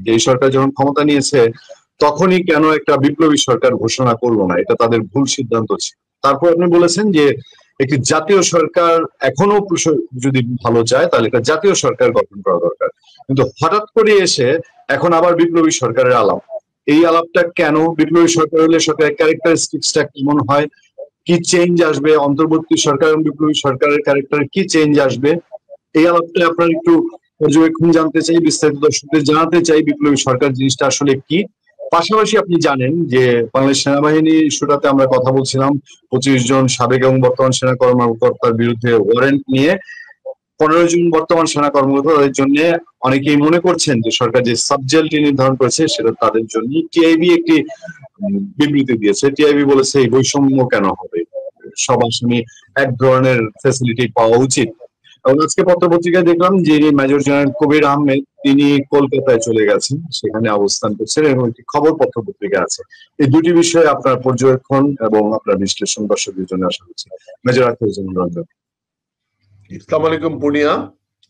যে এই সরকার যখন ক্ষমতা নিয়েছে তখনই কেন একটা বিপ্লবী সরকার ঘোষণা করলো না, এটা তাদের ভুল সিদ্ধান্ত ছিল। তারপর আপনি বলেছেন যে একটি জাতীয় সরকার এখনো যদি ভালো চায় তাহলে একটা জাতীয় সরকার গঠন করা দরকার, কিন্তু হঠাৎ করে এসে এখন আবার বিপ্লবী সরকারের আলাপ। এই আলাপটা কেন? বিপ্লবী সরকার হলে সরকারের ক্যারেক্টারিস্টিক্সটা কেমন হয়, কি চেঞ্জ আসবে, অন্তর্বর্তী সরকার এবং বিপ্লবী সরকারের ক্যারেক্টারে কি চেঞ্জ আসবে, এই আলাপটা আপনার একটু পর্যবেক্ষণ জানতে চাই, বিস্তারিত দর্শকদের জানাতে চাই বিপ্লবী সরকার জিনিসটা আসলে কি। পাশাপাশি আপনি জানেন যে বাংলাদেশ সেনাবাহিনী ইস্যুটাতে আমরা কথা বলছিলাম, 25 জন সাবেক এবং বর্তমান সেনা কর্মকর্তার বিরুদ্ধে ওয়ারেন্ট নিয়ে 15 জন বর্তমান সেনা কর্মকর্তাদের জন্য অনেকেই মনে করছেন যে সরকার যে সাবজেক্টটি নির্ধারণ করেছে সেটা তাদের জন্য। টিআইবি একটি বিবৃতি দিয়েছে, টিআইবি বলেছে এই বৈষম্য কেন হবে, সব আসামি এক ধরনের ফ্যাসিলিটি পাওয়া উচিত। এবং আজকে পত্রপত্রিকায় দেখলাম যে মেজর জেনারেল কবির আহমেদ তিনি কলকাতায় চলে গেছেন, সেখানে অবস্থান করছেন এবং একটি খবর পত্রপত্রিকা আছে। এই দুটি বিষয়ে আপনার পর্যবেক্ষণ এবং আপনার বিশ্লেষণ দর্শকদের জন্য আশা করছি। মেজর আখতারুজ্জামান রঞ্জন। আসসালামু আলাইকুম পূর্ণিয়া,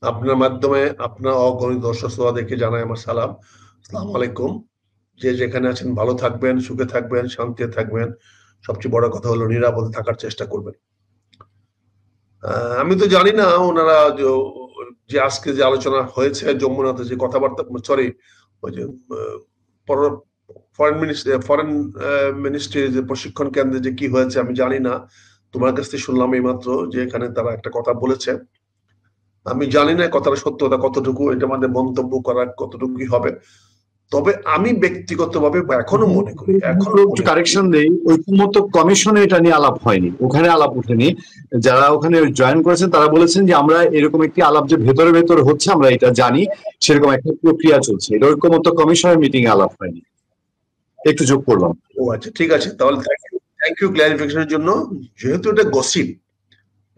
আপনার মাধ্যমে আপনার অগণিত দর্শক শ্রোতাদেরকে জানাই আমার সালাম। আসসালামু আলাইকুম। যে যেখানে আছেন ভালো থাকবেন, সুখে থাকবেন, শান্তিতে থাকবেন, সবচেয়ে বড় কথা হলো নিরাপদে থাকার চেষ্টা করবেন। আমি তো জানি না ওনারা যে আজকে যে আলোচনা হয়েছে যমুনাতে, যে কথাবার্তা, সরি ওই যে ফরেন মিনিস্ট্রির যে প্রশিক্ষণ কেন্দ্রে যে কি হয়েছে আমি জানি না, তোমার কাছ থেকে শুনলাম এই মাত্র যে এখানে তারা একটা কথা বলেছে। আমি জানি না কথাটা সত্যতা কতটুকু, এটা আমাদের মন্তব্য করার কতটুকু হবে। তবে আমি ব্যক্তিগতভাবে এখনো মনে করি, একটু কারেকশন দেই, ঐক্যমত্য কমিশনে এটা নিয়ে আলাপ হয়নি, ওখানে আলাপ ওঠেনি। যারা ওখানে জয়েন করেছেন তারা বলেছেন যে আমরা এরকম একটি আলাপ যে ভেতরে ভেতরে হচ্ছে আমরা এটা জানি, সেরকম একটা প্রক্রিয়া চলছে, এটা ঐক্যমত্য কমিশনের মিটিং এ আলাপ হয়নি। একটু যোগ করলাম। ও আচ্ছা, ঠিক আছে, তাহলে থ্যাংক ইউ ক্লারিফিকেশনের জন্য। যেহেতু এটা গসিপ,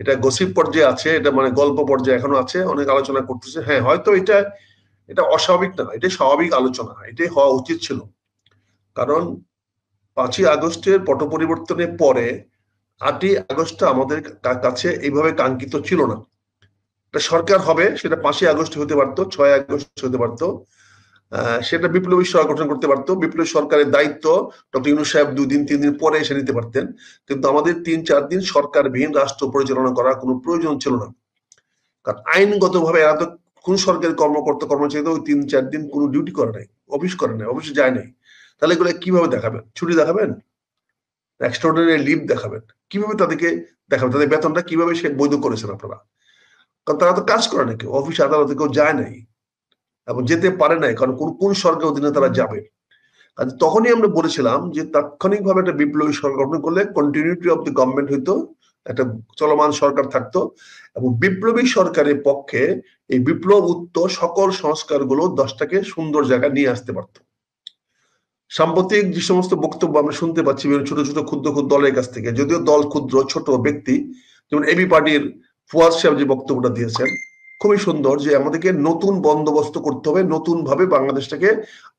এটা গসিপ পর্যায়ে আছে, এটা মানে গল্প পর্যায়ে এখনো আছে, অনেক আলোচনা করতেছে। হ্যাঁ, হয়তো এটা অস্বাভাবিক না, এটা স্বাভাবিক আলোচনা, এটাই হওয়া উচিত ছিল। কারণ 5ই আগস্টের পট পরিবর্তনের পরে 8ই আগস্ট আমাদের কাছে এইভাবে কাঙ্ক্ষিত ছিল না। একটা সরকার হবে, সেটা 5ই আগস্ট হতে পারতো, 6ই আগস্ট হতে পারতো, সেটা বিপ্লবী সরকার গঠন করতে পারতো। বিপ্লবী সরকারের দায়িত্ব ডক্টর ইউনূস সাহেব 2 দিন 3 দিন পরে এসে নিতে পারতেন, কিন্তু আমাদের 3-4 দিন সরকারবিহীন রাষ্ট্র পরিচালনা করার কোনো প্রয়োজন ছিল না। কারণ আইনগতভাবে এরা তো কোন সরকারি কর্মকর্তা কর্মচারী ওই 3-4 দিন কোনো ডিউটি করে নাই, অফিস করে নাই, অফিসে যায় নাই। তাহলে এগুলো কিভাবে দেখাবেন? ছুটি দেখাবেন, এক্সট্রাঅর্ডিনারি লিভ দেখাবেন, কিভাবে তাদেরকে দেখাবেন? তাদের বেতনটা কিভাবে সে বৈধ করেছেন আপনারা? কারণ তারা তো কাজ করে নাকি, অফিস আদালতে কেউ যায় নাই এবং যেতে পারে নাই, কারণ কোন সরকার অধীনে তারা যাবে। তখনই আমরা বলেছিলাম যে তাৎক্ষণিকভাবে একটা বিপ্লবী সরকার গঠন করলে কন্টিনিউটি অফ দি গভর্নমেন্ট হইতো, একটা চলমান সরকার থাকতো, এবং বিপ্লবী সরকারের পক্ষে এই বিপ্লব উত্তর সকল সংস্কারগুলো 10টাকে সুন্দর জায়গায় নিয়ে আসতে পারত। সাম্প্রতিক যে সমস্ত বক্তব্য আমরা শুনতে পাচ্ছি ছোট ছোট ক্ষুদ্র ক্ষুদ্র দলের কাছ থেকে, যদিও দল ক্ষুদ্র ছোট ব্যক্তি, যেমন এবি পার্টির ফুয়াদ সাহেব যে বক্তব্যটা দিয়েছেন খুবই সুন্দর, যে আমাদেরকে নতুন বন্দোবস্ত করতে হবে, নতুন ভাবে বাংলাদেশটাকে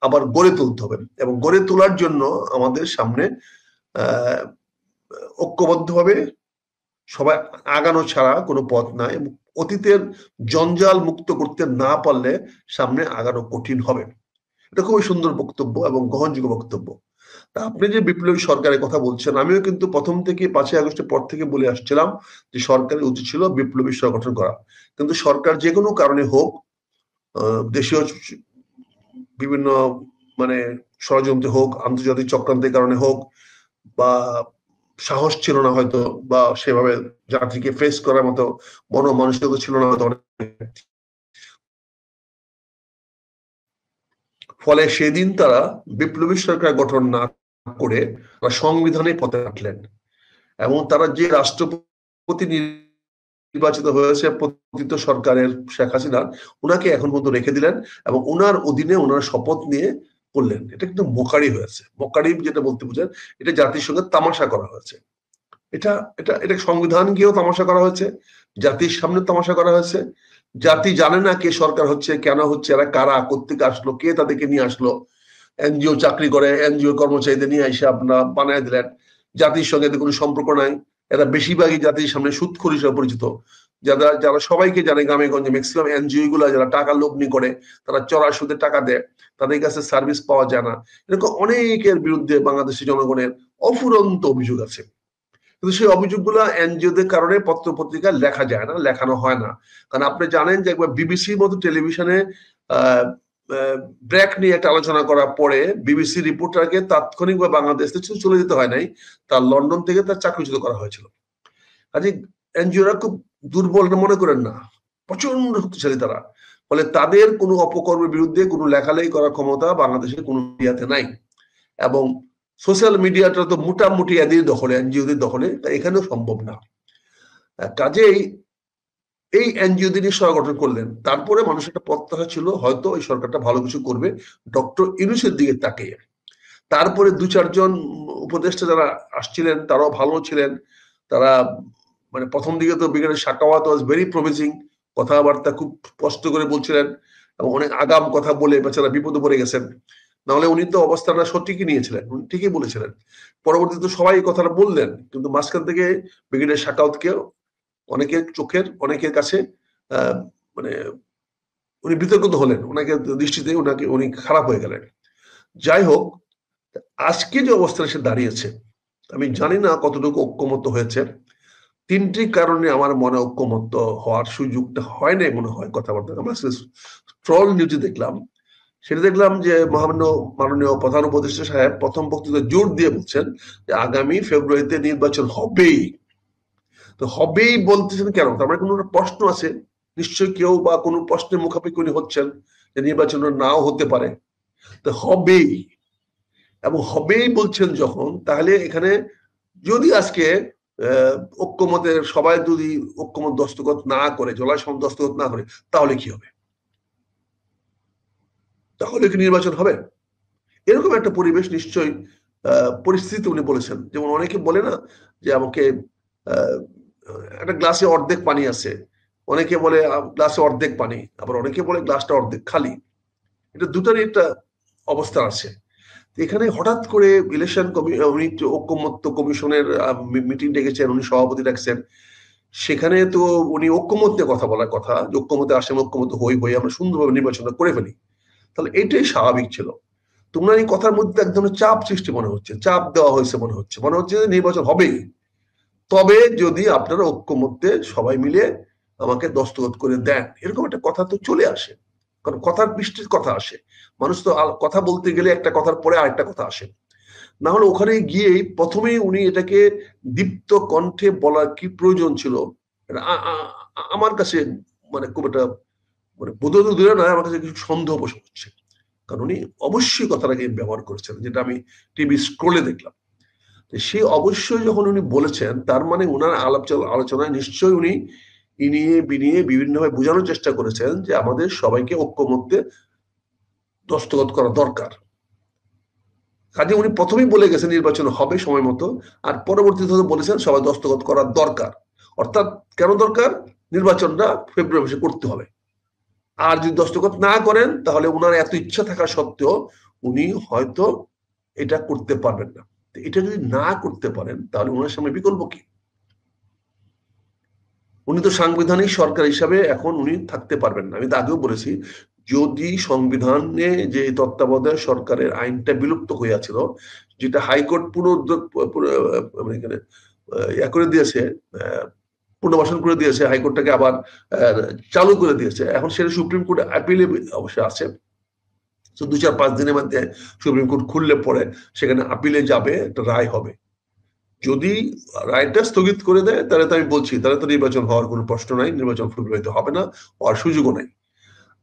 আবার গড়ে তুলতে হবে, এবং গড়ে তোলার জন্য আমাদের সামনে ঐক্যবদ্ধভাবে সবাই আগানো ছাড়া কোনো পথ নাই। অতীতের জঞ্জাল মুক্ত করতে না পারলে সামনে আগানো কঠিন হবে। এটা খুবই সুন্দর বক্তব্য এবং গ্রহণযোগ্য বক্তব্য। তা আপনি যে বিপ্লবী সরকারের কথা বলছেন, আমিও কিন্তু প্রথম থেকে 5ই আগস্টের পর থেকে বলে আসছিলাম যে সরকারের উচিত ছিল বিপ্লবী সরকার গঠন করা। কিন্তু সরকার যে কোনো কারণে হোক, দেশীয় বিভিন্ন মানে ষড়যন্ত্র হোক, আন্তর্জাতিক চক্রান্তের কারণে হোক, বা সাহস ছিল না হয়তো, বা সেভাবে জাতিকে ফেস করার মতো মনমানসিকতা ছিল না হয়তো, ফলে সেদিন তারা বিপ্লবী সরকার গঠন না করে সংবিধানের পথে হাঁটলেন, এবং তারা যে রাষ্ট্রপতি নির্বাচিত হয়েছে পতিত সরকারের শেখ হাসিনা, উনাকে এখন পর্যন্ত রেখে দিলেন এবং উনার অধীনে ওনার শপথ নিয়ে করলেন। এটা কিন্তু মোকারি হয়েছে। মোকারি যেটা বলতে বুঝেন, এটা জাতির সঙ্গে তামাশা করা হয়েছে। এটা এটা এটা সংবিধান গিয়েও তামাশা করা হয়েছে, জাতির সামনে তামাশা করা হয়েছে। জাতি জানে না কে সরকার হচ্ছে, কেন হচ্ছে, এরা কারা, কোত্থেকে আসলো, কে তাদেরকে নিয়ে আসলো। এনজিও চাকরি করে, এনজিও কর্মচারীদের নিয়ে এসে আপনারা বানায় দিলেন। জাতির সঙ্গে এদের কোনো সম্পর্ক নাই, এরা বেশিরভাগই জাতির সামনে সুদখোর হিসেবে পরিচিত। যারা যারা সবাইকে জানে গ্রামে গঞ্জে ম্যাক্সিমাম এনজিও গুলা যারা টাকা লগ্নি করে, তারা চড়া সুদে টাকা দেয়, তাদের কাছে সার্ভিস পাওয়া যায় না, এরকম অনেকের বিরুদ্ধে বাংলাদেশের জনগণের অফুরন্ত অভিযোগ আছে। কিন্তু সেই অভিযোগগুলো এনজিওদের কারণে পত্র পত্রিকায় লেখা যায় না, লেখানো হয় না। কারণ আপনি জানেন যে একবার বিবিসির মতো টেলিভিশনে ব্রেক নিয়ে একটা আলোচনা করার পরে বিবিসি রিপোর্টারকে তাৎক্ষণিকভাবে বাংলাদেশ থেকে চলে যেতে হয় নাই, তার লন্ডন থেকে তার চাকরিচ্যুত করা হয়েছিল। কাজে এনজিওরা খুব দুর্বল মনে করেন না, প্রচন্ড শক্তিশালী তারা। ফলে তাদের কোনো অপকর্মের বিরুদ্ধে কোনো লেখালেখি করার ক্ষমতা বাংলাদেশের কোনো মিডিয়াতে নাই। এবং সোশ্যাল মিডিয়াটা তো মোটামুটি এদের দখলে, এনজিওদের দখলে, এখানেও সম্ভব না। কাজেই এই এনজিওদের নিয়ে সরকার গঠন করলেন, তারপরে মানুষের একটা প্রত্যাশা ছিল হয়তো এই সরকারটা ভালো কিছু করবে ডক্টর ইউনূসের দিকে তাকিয়ে। তারপরে দু চারজন উপদেষ্টা যারা আসছিলেন তারাও ভালো ছিলেন। তারা মানে প্রথম দিকে তো brigadier Sakhawat was very promising, কথাবার্তা খুব স্পষ্ট করে বলছিলেন এবং অনেক আগাম কথা বলে বেচারা বিপদে পড়ে গেছেন। নাহলে উনি তো অবস্থাটা সঠিকই নিয়েছিলেন, উনি ঠিকই বলেছিলেন। পরবর্তীতে সবাই এই কথাটা বললেন, কিন্তু মাঝখান থেকে ব্রিগেডিয়ার সাখাওয়াতকে অনেকের চোখের অনেকের কাছে মানে উনি বিতর্কিত হলেন, ওনাকে দৃষ্টিতে উনি খারাপ হয়ে গেলেন। যাই হোক, আজকে যে অবস্থায় সে দাঁড়িয়েছে আমি জানি না কতটুকু ঐক্যমত্য হয়েছে। তিনটি কারণে আমার মনে ঐক্যমত্য হওয়ার সুযোগটা হয় নাই মনে হয় কথাবার্তা। আমরা ট্রল নিউজে দেখলাম, সেটা দেখলাম যে মাননীয় প্রধান উপদেষ্টা সাহেব প্রথম বক্তৃতা জোর দিয়ে বলছেন যে আগামী ফেব্রুয়ারিতে নির্বাচন হবেই। তো হবেই বলতেছেন কেন? তার মানে কোনো প্রশ্ন আছে নিশ্চয়ই, কেউ বা কোনো প্রশ্নের মুখাপেক্ষি হচ্ছেন যে নির্বাচন নাও হতে পারে। তো হবেই, এবং হবেই বলছেন যখন, তাহলে এখানে যদি আজকে ঐক্যমতের সবাই যদি ঐক্যমত দস্তখত না করে, জলাই সম দস্তখত না করে, তাহলে কি হবে? তাহলে কি নির্বাচন হবে? এরকম একটা পরিবেশ নিশ্চয়ই পরিস্থিতি উনি বলেছেন। যেমন অনেকে বলে না যে আমাকে একটা গ্লাসে অর্ধেক পানি আছে, অনেকে বলে গ্লাসে অর্ধেক পানি, আবার অনেকে বলে গ্লাসটা অর্ধেক খালি। এটা দুটারই একটা অবস্থা আছে। এখানে হঠাৎ করে ইলেকশন উনি ঐক্যমত্য কমিশনের মিটিং ডেকেছেন, উনি সভাপতি ডাকছেন, সেখানে তো উনি ঐক্যমত্যে কথা বলার কথা, ঐক্যমতে আসেন, ঐক্যমত হই আমরা সুন্দরভাবে নির্বাচনটা করে ফেলি, তাহলে এটাই স্বাভাবিক ছিল। তোমরা এই কথার মধ্যে একদম চাপ সৃষ্টি মনে হচ্ছে, চাপ দেওয়া হয়েছে মনে হচ্ছে যে নির্বাচন হবেই, তবে যদি আপনারা ঐক্যমত্যে সবাই মিলে আমাকে দস্তখত করে দেন, এরকম একটা কথা তো চলে আসে। কারণ কথার বৃষ্টির কথা আসে, মানুষ তো কথা বলতে গেলে একটা কথার পরে আরেকটা কথা আসে। না হলে ওখানে গিয়েই প্রথমেই উনি এটাকে দীপ্ত কণ্ঠে বলার কি প্রয়োজন ছিল, আমার কাছে মানে খুব একটা মানে বোধ দূরে নয়, আমার কাছে কিছু সন্দেহ বসে হচ্ছে। কারণ উনি অবশ্যই কথাটাকে ব্যবহার করেছেন, যেটা আমি টিভি স্ক্রোলে দেখলাম। সে অবশ্যই যখন উনি বলেছেন, তার মানে ওনার আলোচনায় নিশ্চয়ই উনি ইনিয়ে বিনিয়ে বিভিন্নভাবে বোঝানোর চেষ্টা করেছেন যে আমাদের সবাইকে ঐক্যমত্যে দস্তখত করা দরকার। কাজে উনি প্রথমেই বলে গেছেন নির্বাচন হবে সময় মতো, আর পরবর্তীতে বলেছেন সবাই দস্তখত করার দরকার। অর্থাৎ কেন দরকার? নির্বাচনটা ফেব্রুয়ারি মাসে করতে হবে। আর যদি দস্তখত না করেন তাহলে ওনার এত ইচ্ছা থাকা সত্ত্বেও উনি হয়তো এটা করতে পারবেন না। এটা যদি না করতে পারেন তাহলে ওনার সামনে বিকল্প কি? উনি তো সাংবিধানিক সরকার হিসাবে এখন উনি থাকতে পারবেন না। আমি তো আগেও বলেছি, যদি সংবিধানে যে তত্ত্বাবধায়ক সরকারের আইনটা বিলুপ্ত হয়েছিল, যেটা হাইকোর্ট করে দিয়েছে, পুনর্বাসন করে দিয়েছে, হাইকোর্টটাকে আবার চালু করে দিয়েছে, এখন সেটা সুপ্রিম কোর্টে আপিলে অবশ্যই আছে। তো 2-4-5 দিনের মধ্যে সুপ্রিম কোর্ট খুললে পরে সেখানে আপিলে যাবে, একটা রায় হবে। যদি রায়টা স্থগিত করে দেয় তাহলে তো আমি বলছি তাহলে তো নির্বাচন হওয়ার কোনো প্রশ্ন নাই, নির্বাচন ফেব্রুয়ারিতে হবে না, হওয়ার সুযোগও নাই।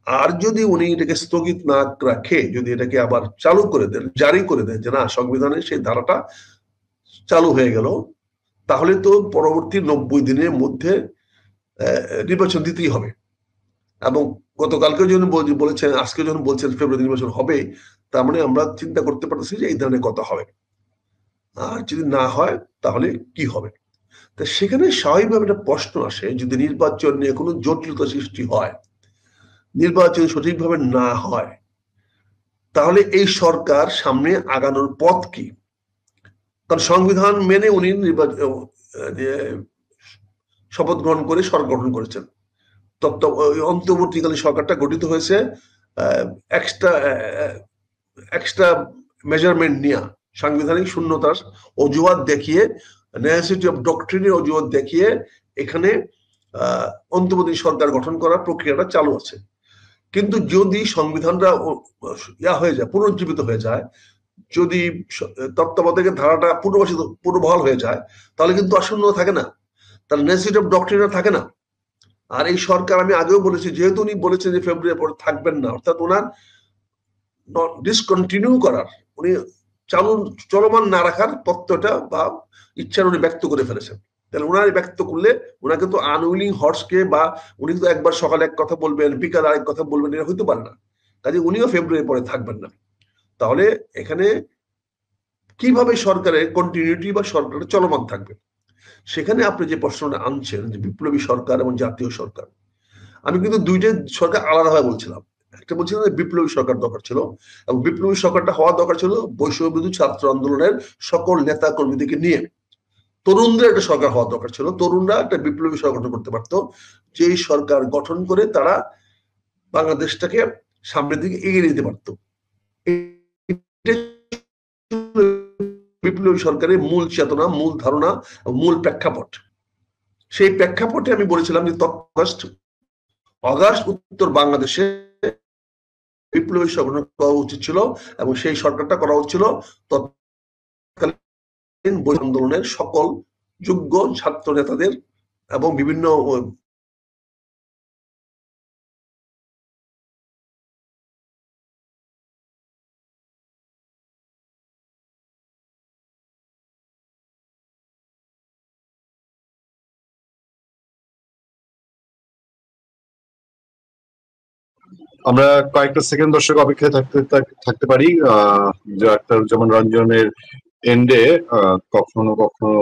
আর যদি উনি এটাকে স্থগিত না রাখে, যদি এটাকে আবার চালু করে দেন, জারি করে দেন যে না সংবিধানের সেই ধারাটা চালু হয়ে গেল, তাহলে তো পরবর্তী 90 দিনের মধ্যে নির্বাচন দিতেই হবে। এবং গতকালকে যখন বলেছেন, আজকে যখন বলছেন ফেব্রুয়ারি নির্বাচন হবে, তার মানে আমরা চিন্তা করতে পারতেছি যে এই ধরনের কথা হবে। আর যদি না হয় তাহলে কি হবে? তা সেখানে স্বাভাবিকভাবে একটা প্রশ্ন আসে, যদি নির্বাচন নিয়ে কোনো জটিলতা সৃষ্টি হয়, নির্বাচন সঠিকভাবে না হয়, তাহলে এই সরকার সামনে আগানোর পথ কি? কারণ সংবিধান মেনে উনি শপথ গ্রহণ করে সরকার গঠন করেছেন। অন্তর্বর্তীকালীন সরকারটা গঠিত হয়েছে এক্সট্রা এক্সট্রা মেজারমেন্ট নিয়ে, সাংবিধানিক শূন্যতার অজুহাত দেখিয়ে, নেসেসিটি অফ ডক্ট্রিনের অজুহাত দেখিয়ে এখানে অন্তর্বর্তী সরকার গঠন করার প্রক্রিয়াটা চালু আছে। কিন্তু যদি সংবিধানটা হয়ে যায়, পুনরুজ্জীবিত হয়ে যায়, যদি তত্ত্বাবধায়কের ধারাটা পুনর্বহাল হয়ে যায়, তাহলে কিন্তু আসন্ন থাকে না, তার নেসেসিটি অফ ডক্ট্রিন থাকে না। আর এই সরকার, আমি আগেও বলেছি, যেহেতু উনি বলেছেন যে ফেব্রুয়ারি পরে থাকবেন না, অর্থাৎ ওনার ডিসকন্টিনিউ করার, উনি চলমান না রাখার তত্ত্বটা বা ইচ্ছার উনি ব্যক্ত করে ফেলেছেন। তাহলে ওনার ব্যক্ত করলে ওনাকে তো আনউইলিং হর্সকে, বা উনি তো একবার সকালে এক কথা বলবেন, বিকালে আরেক কথা বলবেন, এটা হইতে পারে না। কাজে উনিও ফেব্রুয়ারি পরে থাকবেন না। তাহলে এখানে কিভাবে সরকারের কন্টিনিউটি বা সরকারের চলমান থাকবে? সেখানে আপনি যে প্রশ্নটা আনছেন যে বিপ্লবী সরকার এবং জাতীয় সরকার, আমি কিন্তু দুইটা সরকার আলাদাভাবে বলছিলাম। একটা বলছিলাম যে বিপ্লবী সরকার দরকার ছিল, এবং বিপ্লবী সরকারটা হওয়া দরকার ছিল বৈষম্য বিরোধী ছাত্র আন্দোলনের সকল নেতা কর্মীদেরকে নিয়ে। তরুণদের একটা সরকার হওয়া দরকার ছিল, তরুণরা একটা বিপ্লবী সরকার গঠন করতে পারতো, যেই সরকার গঠন করে তারা বাংলাদেশটাকে সামনের দিকে এগিয়ে নিতে পারতো। বিপ্লবী সরকারের মূল চেতনা, মূল ধারণা, মূল প্রেক্ষাপট। সেই প্রেক্ষাপটে আমি বলেছিলাম যে অগাস্ট উত্তর বাংলাদেশে বিপ্লবী সরকার করা উচিত ছিল, এবং সেই সরকারটা করা হচ্ছিল তৎকালীন আন্দোলনের সকল যোগ্য ছাত্র নেতাদের এবং বিভিন্ন আমরা কয়েকটা সেকেন্ড দর্শক অপেক্ষায় থাকতে পারি। আখতারুজ্জামান রঞ্জনের এন্ডে কখনো কখনো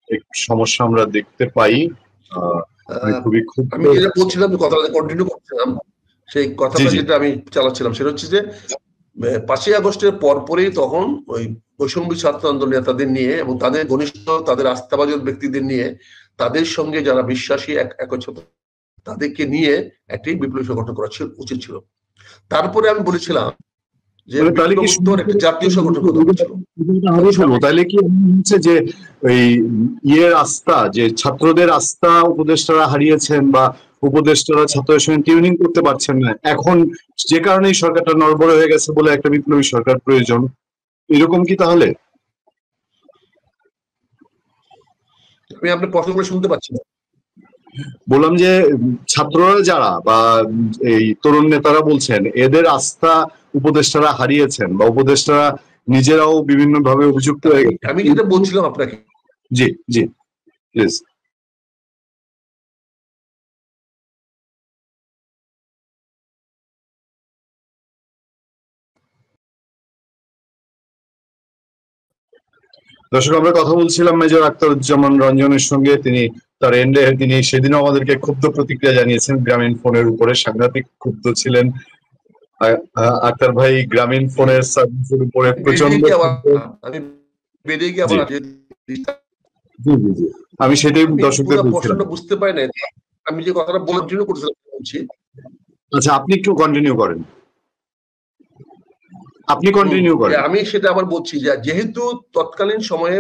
একটু সমস্যা আমরা দেখতে পাই। আমি যেটা বলছিলাম, কথাটা কন্টিনিউ করছিলাম, সেই কথাটা যেটা আমি চালাচ্ছিলাম সেটা হচ্ছে যে 5ই আগস্টের পরপরই তখন ওই বৈষম্য ছাত্র আন্দোলন নেতাদের নিয়ে এবং তাদের ঘনিষ্ঠ, তাদের আস্থাভাজন ব্যক্তিদের নিয়ে, তাদের সঙ্গে যারা বিশ্বাসী একত্রিত, তাদেরকে নিয়ে একটি বিপ্লবী সংগঠন করা উচিত ছিল। তারপরে আমি বলেছিলাম যে একটা জাতীয় সংগঠন তাহলে কি হচ্ছে যে ওই ইয়ের আস্থা, যে ছাত্রদের আস্থা উপদেষ্টারা হারিয়েছেন, বা উপদেষ্টারা ছাত্রদের সঙ্গে টিউনিং করতে পারছেন না, এখন যে কারণে সরকারটা নড়বড়ে হয়ে গেছে বলে একটা বিপ্লবী সরকার প্রয়োজন, এরকম কি? তাহলে আমি আপনার প্রশ্নগুলো শুনতে পাচ্ছি না। বললাম যে ছাত্ররা যারা বা এই তরুণ নেতারা বলছেন এদের আস্থা উপদেষ্টারা হারিয়েছেন, বা উপদেষ্টারা নিজেরাও বিভিন্ন ভাবে অভিযুক্ত হয়ে গেছে। আমি যেটা বলছিলাম আপনাকে, জি জি প্লিজ। দর্শক, আমরা কথা বলছিলাম মেজর আখতারুজ্জামান রঞ্জনের সঙ্গে। তার এন্ডে তিনি সেদিনও আমাদেরকে ক্ষুব্ধ প্রতিক্রিয়া জানিয়েছেন গ্রামীণ ফোনের উপরে, সাংঘাতিক ক্ষুব্ধ ছিলেন আক্তার ভাই। গ্রামীণ ফোনের সার্ভিসের উপরে প্রচন্ড, আমি সেটাই দর্শকদের বলছিলাম। বুঝতে পারি না, আমি যে কথাটা কন্টিনিউ করছি। আচ্ছা, আপনি একটু কন্টিনিউ করেন, আপনি কন্টিনিউ করেন। আমি সেটা আবার বলছি যে যেহেতু তৎকালীন সময়ে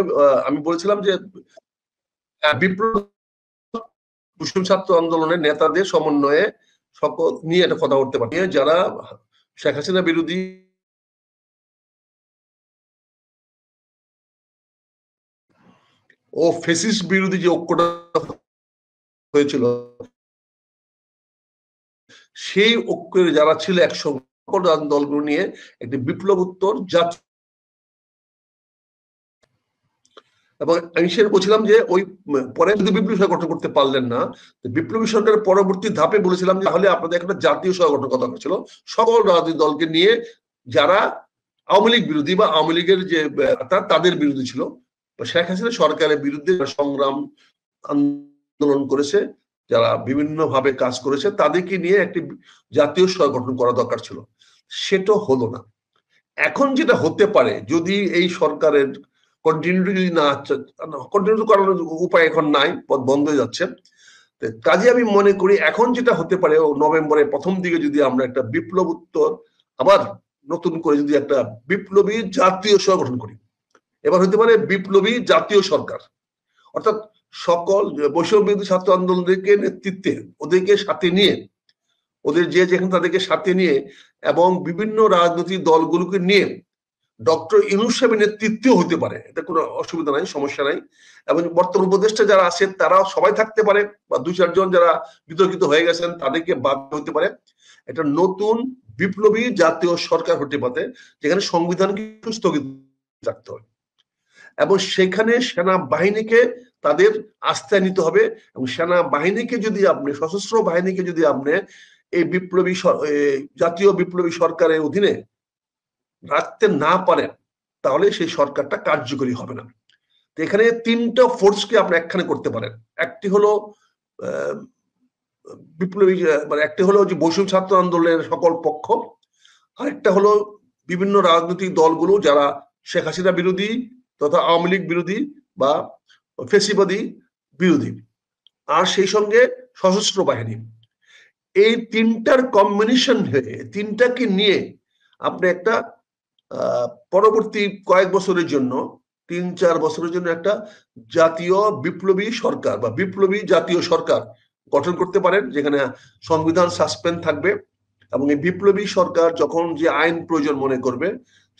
আমি বলেছিলাম যে বিপ্লব ছাত্র আন্দোলনের নেতাদের সমন্বয়ে সকল নিয়ে একটা কথা উঠতে পারে, যারা শেখ হাসিনা বিরোধী ও ফেসিস্ট বিরোধী যে ঐক্যটা হয়েছিল, সেই ঐক্যের যারা ছিল একসঙ্গে দলগুলো নিয়ে একটি বিপ্লব উত্তর জাতীয়, এবং আমি সেটা বলছিলাম যে ওই পরে যদি বিপ্লবী সরকার গঠন করতে পারলেন না, বিপ্লবী সরকারের পরবর্তী ধাপে বলেছিলাম যে তাহলে আপনাদের একটা জাতীয় সরকার গঠন কথা ছিল সকল রাজনৈতিক দলকে নিয়ে, যারা আওয়ামী লীগ বিরোধী বা আওয়ামী লীগের যে তাদের বিরোধী ছিল, শেখ হাসিনা সরকারের বিরুদ্ধে সংগ্রাম আন্দোলন করেছে, যারা বিভিন্ন ভাবে কাজ করেছে, তাদেরকে নিয়ে একটি জাতীয় সরকার গঠন করা দরকার ছিল। সেটা হলো না। এখন যেটা হতে পারে, যদি এই সরকারের কন্টিনিউটি যদি না, কন্টিনিউ করার উপায় এখন নাই, পথ বন্ধ হয়ে যাচ্ছে, কাজে আমি মনে করি এখন যেটা হতে পারে নভেম্বরের প্রথম দিকে যদি আমরা একটা বিপ্লব উত্তর আবার নতুন করে যদি একটা বিপ্লবী জাতীয় সরকার গঠন করি, এবার হতে পারে বিপ্লবী জাতীয় সরকার, অর্থাৎ সকল বৈষম্য বিরোধী ছাত্র আন্দোলনকে নেতৃত্বে ওদেরকে সাথে নিয়ে, ওদের যে যেখানে তাদেরকে সাথে নিয়ে এবং বিভিন্ন রাজনৈতিক দলগুলোকে নিয়ে ডক্টর ইউনূস সাহেবের নেতৃত্বেও হতে পারে, এটা কোনো অসুবিধা নাই, সমস্যা নাই। এবং বর্তমান উপদেষ্টা যারা আছেন তারাও সবাই থাকতে পারে, বা 2-4 জন যারা বিতর্কিত হয়ে গেছেন তাদেরকে বাদ হতে পারে। একটা নতুন বিপ্লবী জাতীয় সরকার হতে পারে যেখানে সংবিধানকে স্থগিত রাখতে হবে এবং সেখানে সেনাবাহিনীকে তাদের আস্থায় নিতে হবে। এবং সেনাবাহিনীকে যদি আপনি, সশস্ত্র বাহিনীকে যদি আপনি এই বিপ্লবী জাতীয় বিপ্লবী সরকারের অধীনে রাখতে না পারেন তাহলে সেই সরকারটা কার্যকরী হবে না। তো এখানে 3টা ফোর্সকে আপনি একখানে করতে পারেন। একটি হলো বিপ্লবী, মানে একটি হলো যে বৈষম্য ছাত্র আন্দোলনের সকল পক্ষ, আরেকটা হলো বিভিন্ন রাজনৈতিক দলগুলো যারা শেখ হাসিনা বিরোধী তথা আওয়ামী লীগ বিরোধী বা ফেসিবাদী বিরোধী, আর সেই সঙ্গে সশস্ত্র বাহিনী। এই 3টার কম্বিনেশন হয়ে, 3টাকে নিয়ে আপনি একটা পরবর্তী কয়েক বছরের জন্য, 3-4 বছরের জন্য একটা জাতীয় বিপ্লবী সরকার বা বিপ্লবী জাতীয় সরকার গঠন করতে পারেন, যেখানে সংবিধান সাসপেন্ড থাকবে এবং এই বিপ্লবী সরকার যখন যে আইন প্রয়োজন মনে করবে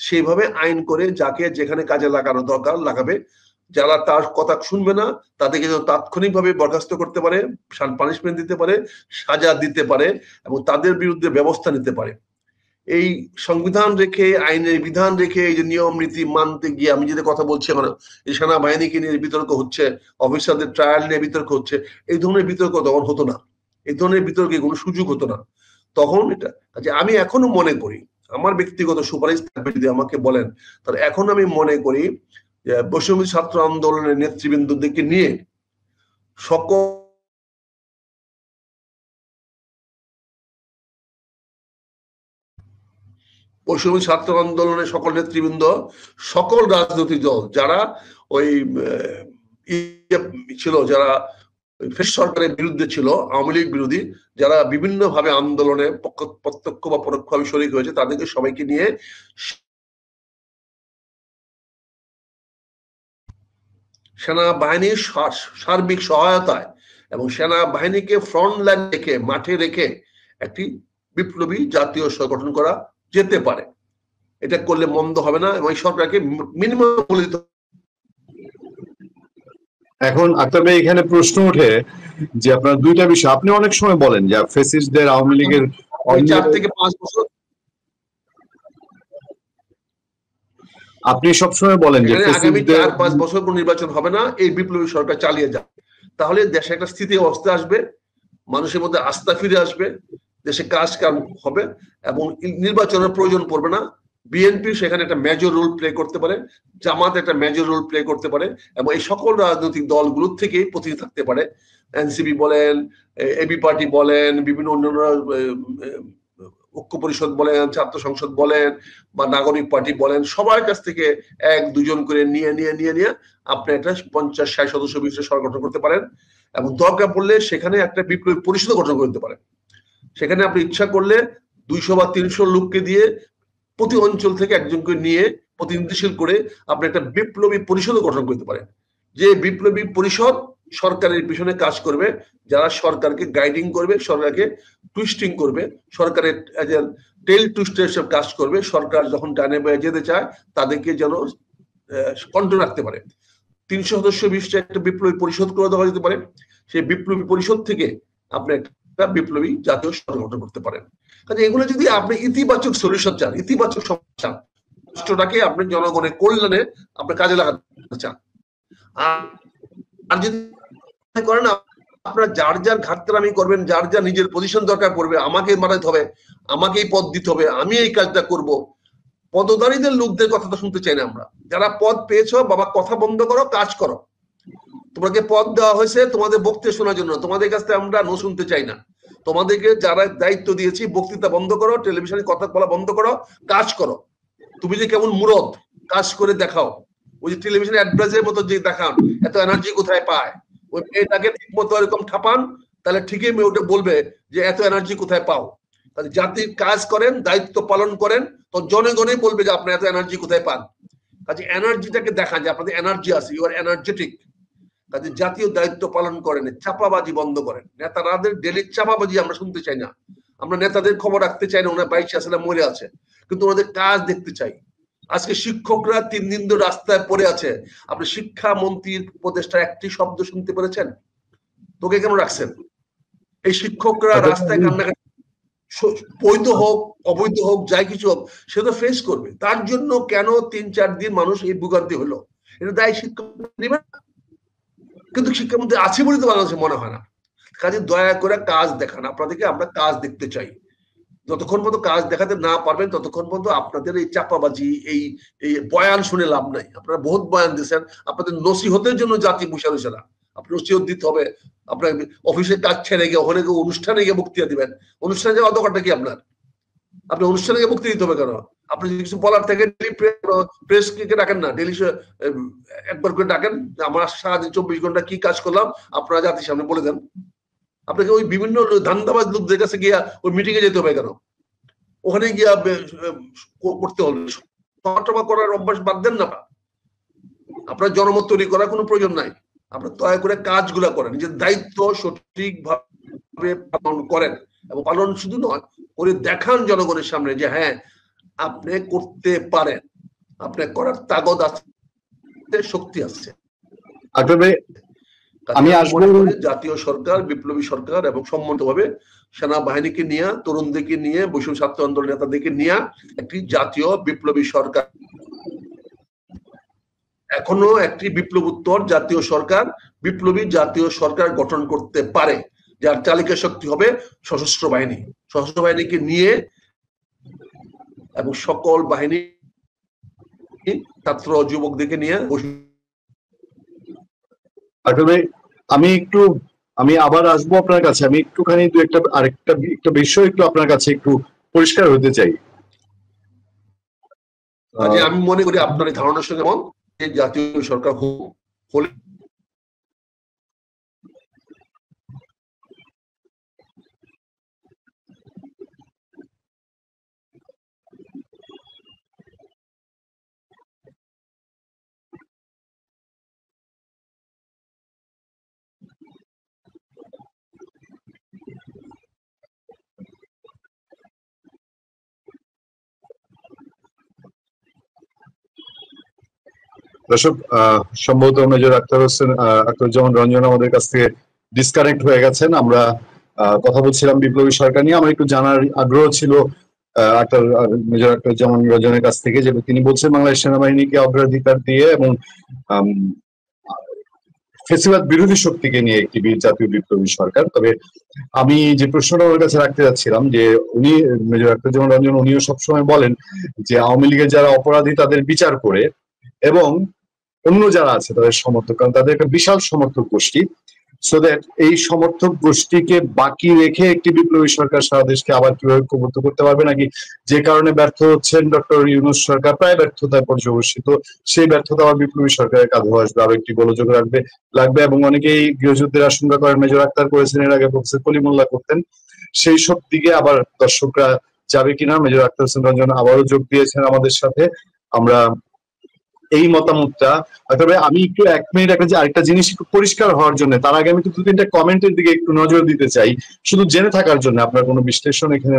সেইভাবে আইন করে যাকে যেখানে কাজে লাগানো দরকার লাগাবে। যারা তার কথা শুনবে না তাদেরকে তাৎক্ষণিকভাবে বরখাস্ত করতে পারে, পানিশমেন্ট দিতে পারে, সাজা দিতে পারে এবং তাদের বিরুদ্ধে ব্যবস্থা নিতে পারে। এই সংবিধান রেখে, আইনের বিধান রেখে, এই যে নিয়ম নীতি মানতে গিয়ে আমি যেটা কথা বলছি, এখন এই সেনাবাহিনীকে নিয়ে বিতর্ক হচ্ছে, অফিসারদের ট্রায়াল নিয়ে বিতর্ক হচ্ছে, এই ধরনের বিতর্ক তখন হতো না, এই ধরনের বিতর্কে কোনো সুযোগ হতো না তখন। এটা আমি এখনো মনে করি, আমার ব্যক্তিগত সুপারিশ থাকবে যদি আমাকে বলেন, তাহলে এখন আমি মনে করি যে বৈষম্য ছাত্র আন্দোলনের নেতৃবৃন্দদেরকে নিয়ে সকল বৈষম্য ছাত্র আন্দোলনের সকল নেতৃবৃন্দ, সকল রাজনৈতিক দল যারা ওই ছিল, যারা সরকারের বিরুদ্ধে ছিল, আওয়ামী লীগ বিরোধী, যারা বিভিন্ন ভাবে আন্দোলনে প্রত্যক্ষ বা পরোক্ষভাবে শরীক হয়েছে, তাদেরকে সবাইকে নিয়ে সেনাবাহিনীর সার্বিক সহায়তায় এবং সেনাবাহিনীকে ফ্রন্ট লাইন রেখে, মাঠে রেখে একটি বিপ্লবী জাতীয় সরকার গঠন করা যেতে পারে। এটা করলে মন্দ হবে না এবং এই সরকারকে মিনিমাম বলিত। এখন আক্তার ভাই, এখানে প্রশ্ন ওঠে যে আপনার 2টা বিষয় আপনি অনেক সময় বলেন যে ফ্যাসিস্টদের, আওয়ামী লীগের 4 থেকে 5 বছর, আপনি সবসময় বলেন যে আগামী 4-5 বছর কোন নির্বাচন হবে না, এই বিপ্লবী সরকার চালিয়ে যাবে, তাহলে দেশে একটা স্থিতি অবস্থা আসবে, মানুষের মধ্যে আস্থা ফিরে আসবে, দেশে কাজ কাম হবে এবং নির্বাচনের প্রয়োজন পড়বে না। বিএনপি সেখানে একটা মেজর রোল প্লে করতে পারে, জামাত একটা মেজর রোল প্লে করতে পারে এবং এই সকল রাজনৈতিক দলগুলোর থেকে প্রতিনিধি থাকতে পারে। এনসিপি বলেন, এবি পার্টি বলেন, বিভিন্ন অন্যান্য ঐক্য পরিষদ বলেন, ছাত্র সংসদ বলেন বা নাগরিক পার্টি বলেন, সবার কাছ থেকে 1-2 জন করে নিয়ে আপনি একটা 50-60 সদস্য বিশিষ্ট সরকার গঠন করতে পারেন এবং দরকার পড়লে সেখানে একটা বিপ্লবী পরিষদ গঠন করতে পারেন। সেখানে আপনি ইচ্ছা করলে 200 বা 300 লোককে দিয়ে প্রতি অঞ্চল থেকে একজনকে নিয়ে প্রতিনিধিশীল করে আপনি একটা বিপ্লবী পরিষদ গঠন করতে পারেন, যে বিপ্লবী পরিষদ সরকারের পিছনে কাজ করবে, যারা সরকারকে গাইডিং করবে, সরকারকে টুইস্টিং করবে, সরকারের টেল টুইস্টের সব কাজ করবে, সরকার যখন ডানে বায়ে যেতে চায় তাদেরকে যেন কন্ট্রোল রাখতে পারে। 300 সদস্য বিশিষ্ট একটা বিপ্লবী পরিষদ করে দেওয়া যেতে পারে। সেই বিপ্লবী পরিষদ থেকে আপনি একটা বিপ্লবী জাতীয় সরকার গঠন করতে পারেন। কাজে এগুলো যদি আপনি ইতিবাচক সলিউশন চান, ইতিবাচক সমাধান, রাষ্ট্রটাকে আপনি জনগণের কল্যাণে আপনি কাজে লাগাতে চান, আর যদি করেন আপনার যার যার ঘাটতারামি করবেন, যার যার নিজের পজিশন দরকার পড়বে, আমাকে মারাতে হবে, আমাকে এই পদ দিতে হবে, আমি এই কাজটা করব, পদধারীদের লোকদের কথা তো শুনতে চাই না আমরা। যারা পদ পেয়েছো বাবা, কথা বন্ধ করো, কাজ করো। তোমাকে পদ দেওয়া হয়েছে তোমাদের বক্তৃতা শোনার জন্য, তোমাদের কাছ থেকে আমরা শুনতে চাই না। তোমাদেরকে যারা দায়িত্ব দিয়েছি, বক্তৃতা বন্ধ করো, টেলিভিশনে কথা বলা বন্ধ করো, কাজ করো। তুমি যে কেমন মুরদ, কাজ করে দেখাও। ওই যে টেলিভিশনে অ্যাডভার্টাইজের মতো যে দেখান, এত এনার্জি কোথায় পায়? ওই মেয়েটাকে ঠিক মতো এরকম ঠাপান, তাহলে ঠিকই ওটা বলবে যে এত এনার্জি কোথায় পাও। তাহলে জাতির কাজ করেন, দায়িত্ব পালন করেন, তো জনগণই বলবে যে আপনি এত এনার্জি কোথায় পান। কাজে এনার্জিটাকে দেখান যে আপনাদের এনার্জি আছে, ইউ আর এনার্জেটিক। কাজে জাতীয় দায়িত্ব পালন করেন, চাপাবাজি বন্ধ করেন। নেতাদের ডেলি চাপাবাজি আমরা শুনতে চাই না, আমরা নেতাদের খবর রাখতে চাই না ওনার বাইশে আছে না মরে আছে, কিন্তু ওনাদের কাজ দেখতে চাই। আজকে শিক্ষকরা 3 দিন ধরে রাস্তায় পড়ে আছে, আপনি শিক্ষামন্ত্রীর উপদেষ্টা একটি শব্দ শুনতে পেরেছেন? তোকে কেন রাখছেন? এই শিক্ষকরা রাস্তায় কান্নাকাটি, বৈধ হোক অবৈধ হোক যাই কিছু হোক, সে তো ফেস করবে। তার জন্য কেন 3-4 দিন মানুষ এই ভোগান্তি হলো, এটা দায় শিক্ষক নেবে। কিন্তু শিক্ষামন্ত্রী আছে বলে তো বাংলাদেশে মনে হয় না। কাজে দয়া করে কাজ দেখান, আপনাদেরকে আমরা কাজ দেখতে চাই। যতক্ষণ পর্যন্ত কাজ দেখাতে না পারবেন ততক্ষণ পর্যন্ত আপনাদের এই চাপাবাজি, এই বয়ান শুনে লাভ নাই। আপনারা বহুত বয়ান দিচ্ছেন, আপনাদের নসিহতের জন্য জাতি বসে রয়েছে না। আপনি নসিহত দিতে হবে, আপনার অফিসের কাজ ছেড়ে গিয়ে ওখানে গিয়ে অনুষ্ঠানে গিয়ে বক্তৃতা দিবেন। অনুষ্ঠানে যাওয়া দরকারটা কি আপনার? আপনি অনুষ্ঠানে গিয়ে বক্তৃতা দিতে হবে কেন? আপনি যদি কিছু বলার থেকে প্রেস কে ডাকেন না, ডেলি একবার করে ডাকেন, আমার সারাদিন 24 ঘন্টা কি কাজ করলাম আপনারা জাতির সামনে বলে দেন। আপনাকে ওই বিভিন্ন ধান্দাবাজ লোকদের কাছে গিয়া ওই মিটিং এ যেতে হবে কেন? ওখানে গিয়া করতে হবে। সমালোচনা করার অভ্যাস বাদ দেন না। আপনার জনমত তৈরি করার কোনো প্রয়োজন নাই। আপনার দয়া করে কাজগুলা করেন, নিজের দায়িত্ব সঠিকভাবে পালন করেন, এবং পালন শুধু নয় করে দেখান জনগণের সামনে যে হ্যাঁ আপনি করতে পারেন, আপনার করার তাগদ আছে, শক্তি আছে। আমি আসবো জাতীয় সরকার, বিপ্লবী সরকার এবং সম্মিলিতভাবে সেনাবাহিনীকে নিয়ে, তরুণদেরকে নিয়ে, বৈষম্য ছাত্র আন্দোলন নেতাদেরকে নিয়ে একটি জাতীয় বিপ্লবী সরকার, এখনো একটি বিপ্লবোত্তর জাতীয় সরকার, বিপ্লবী জাতীয় সরকার গঠন করতে পারে, যার চালিকা শক্তি হবে সশস্ত্র বাহিনী। সশস্ত্র বাহিনীকে নিয়ে এবং সকল বাহিনী, ছাত্র যুবকদেরকে নিয়ে। আমি আবার আসবো আপনার কাছে। আমি একটুখানি আরেকটা বিষয় একটু আপনার কাছে একটু পরিষ্কার হতে চাই। আমি মনে করি আপনার এই ধারণার সঙ্গে জাতীয় সরকার হলে দর্শক, সম্ভবত মেজর আখতারুজ্জামান রঞ্জন আমাদের কাছ থেকে ডিসকানেক্ট হয়ে গেছেন। আমরা কথা বলছিলাম বিপ্লবী সরকার নিয়ে। আমার একটু জানার আগ্রহ ছিল মেজর আখতারুজ্জামান রঞ্জনের কাছ থেকে, যে তিনি বলছেন বাংলাদেশ সেনাবাহিনীকে অগ্রাধিকার দিয়ে এবং ফেসিবাদ বিরোধী শক্তিকে নিয়ে একটি জাতীয় বিপ্লবী সরকার। তবে আমি যে প্রশ্নটা ওর কাছে রাখতে যাচ্ছিলাম, যে উনি মেজর আখতারুজ্জামান রঞ্জন উনিও সবসময় বলেন যে আওয়ামী লীগের যারা অপরাধী তাদের বিচার করে, এবং অন্য যারা আছে তাদের সমর্থক, কারণ তাদের একটা বিশাল সমর্থক গোষ্ঠী, সো দ্যাট এই সমর্থক গোষ্ঠীকে বাকি রেখে একটি বিপ্লবী সরকার সারা দেশকে আবার কিভাবে ঐক্যবদ্ধ করতে পারবে, নাকি যে কারণে ব্যর্থ হচ্ছেন ডক্টর ইউনূস সরকার, প্রায় ব্যর্থতায় পর্যবসিত, সেই ব্যর্থতা আবার বিপ্লবী সরকারের কাঁধে আসবে, আরো একটি গোলযোগ লাগবে। এবং অনেকেই গৃহযুদ্ধের আশঙ্কা করেন, মেজর আক্তার করেছেন, এর আগে প্রফেসর কলিমুল্লাহ করতেন। সেই সব দিকে আবার দর্শকরা যাবে কিনা। মেজর আখতার হোসেন রঞ্জন আবারও যোগ দিয়েছেন আমাদের সাথে। আমরা এই মতামতটা, তবে আমি একটু 1 মিনিট আরেকটা জিনিস একটু পরিষ্কার হওয়ার জন্য, তার আগে আমি 2-3টা কমেন্টের দিকে একটু নজর দিতে চাই, শুধু জেনে থাকার জন্য। আপনার কোনো বিশ্লেষণ এখানে